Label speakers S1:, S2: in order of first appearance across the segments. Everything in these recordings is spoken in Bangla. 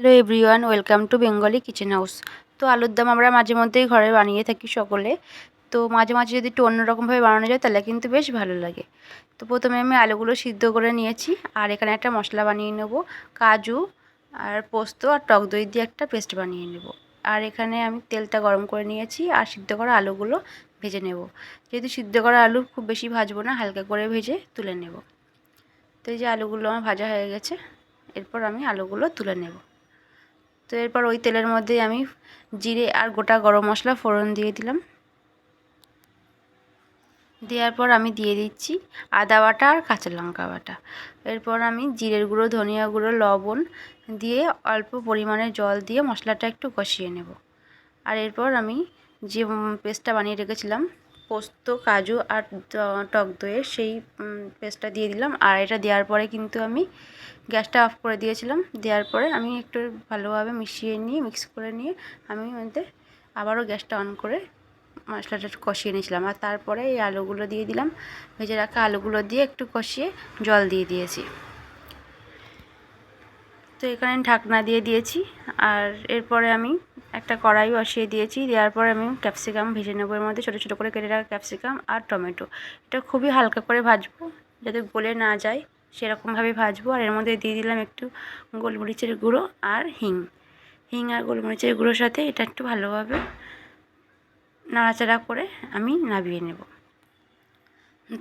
S1: Hello everyone, welcome to Bengali kitchen house. তো আলুর দম আমরা মাঝে মধ্যেই ঘরে বানিয়ে থাকি সকলে। তো মাঝে মাঝে যদি একটু অন্যরকমভাবে বানানো যায় তাহলে কিন্তু বেশ ভালো লাগে। তো প্রথমে আমি আলুগুলো সিদ্ধ করে নিয়েছি, আর এখানে একটা মশলা বানিয়ে নেব। কাজু আর পোস্ত আর টক দই দিয়ে একটা পেস্ট বানিয়ে নেব। আর এখানে আমি তেলটা গরম করে নিয়েছি, আর সিদ্ধ করা আলুগুলো ভেজে নেব। যেহেতু সিদ্ধ করা আলু খুব বেশি ভাজবো না, হালকা করে ভেজে তুলে নেব। তো এই যে আলুগুলো আমার ভাজা হয়ে গেছে, এরপর আমি আলুগুলো তুলে নেব। তো এরপর ওই তেলের মধ্যে আমি জিরে আর গোটা গরম মশলা ফোড়ন দিয়ে দিলাম। দেওয়ার পর আমি দিয়ে দিচ্ছি আদা বাটা আর কাঁচা লঙ্কা বাটা। এরপর আমি জিরের গুঁড়ো, ধনিয়া গুঁড়ো, লবণ দিয়ে অল্প পরিমাণে জল দিয়ে মশলাটা একটু কষিয়ে নেব। আর এরপর আমি যে পেস্টটা বানিয়ে রেখেছিলাম পোস্ত, কাজু আর টক দইয়ের, সেই পেস্টটা দিয়ে দিলাম। আর এটা দেওয়ার পরে কিন্তু আমি গ্যাসটা অফ করে দিয়েছিলাম। দেওয়ার পরে আমি একটু ভালোভাবে মিশিয়ে নিয়ে মিক্স করে নিয়ে আমি মধ্যে আবারও গ্যাসটা অন করে মশলাটা একটু কষিয়ে নিয়েছিলাম। আর তারপরে এই আলুগুলো দিয়ে দিলাম। ভেজে রাখা আলুগুলো দিয়ে একটু কষিয়ে জল দিয়ে দিয়েছি। তো এখানে ঢাকনা দিয়ে দিয়েছি। আর এরপরে আমি একটা কড়াই বসিয়ে দিয়েছি। দেওয়ার পরে আমি ক্যাপসিকাম ভেজে নেবো। এর মধ্যে ছোটো ছোটো করে কেটে রাখা ক্যাপসিকাম আর টমেটো, এটা খুবই হালকা করে ভাজবো যাতে গলে না যায়, সেরকমভাবে ভাজবো। আর এর মধ্যে দিয়ে দিলাম একটু গোলমরিচের গুঁড়ো আর হিং আর গোলমরিচের গুঁড়োর সাথে এটা একটু ভালোভাবে নাড়াচাড়া করে আমি নামিয়ে নেব।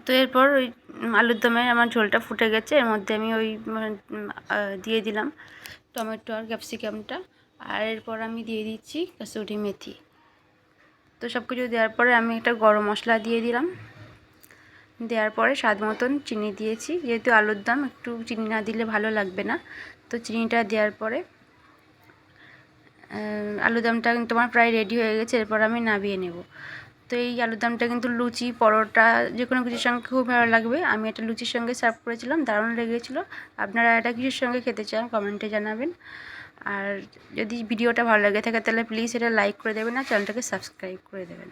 S1: তো এরপর ওই আলুর দমে আমার ঝোলটা ফুটে গেছে। এর মধ্যে আমি ওই দিয়ে দিলাম টমেটো আর ক্যাপসিকামটা। আর এরপর আমি দিয়ে দিচ্ছি কসুরি মেথি। তো সব কিছু দেওয়ার পরে আমি একটা গরম মশলা দিয়ে দিলাম। দেওয়ার পরে স্বাদ মতন চিনি দিয়েছি, যেহেতু আলুর দম একটু চিনি না দিলে ভালো লাগবে না। তো চিনিটা দেওয়ার পরে আলুরদমটা কিন্তু আমার প্রায় রেডি হয়ে গেছে। এরপর আমি নামিয়ে নেব। তো এই আলুরদমটা কিন্তু লুচি, পরোটা, যে কোনো কিছুর সঙ্গে খুব ভালো লাগবে। আমি এটা লুচির সঙ্গে সার্ভ করেছিলাম, দারুণ লেগেছিলো। আপনারা এটা কিছুর সঙ্গে খেতে চান কমেন্টে জানাবেন। আর যদি ভিডিওটা ভালো লেগে থাকে তাহলে প্লিজ এটা লাইক করে দেবেন আর চ্যানেলটাকে সাবস্ক্রাইব করে দেবেন।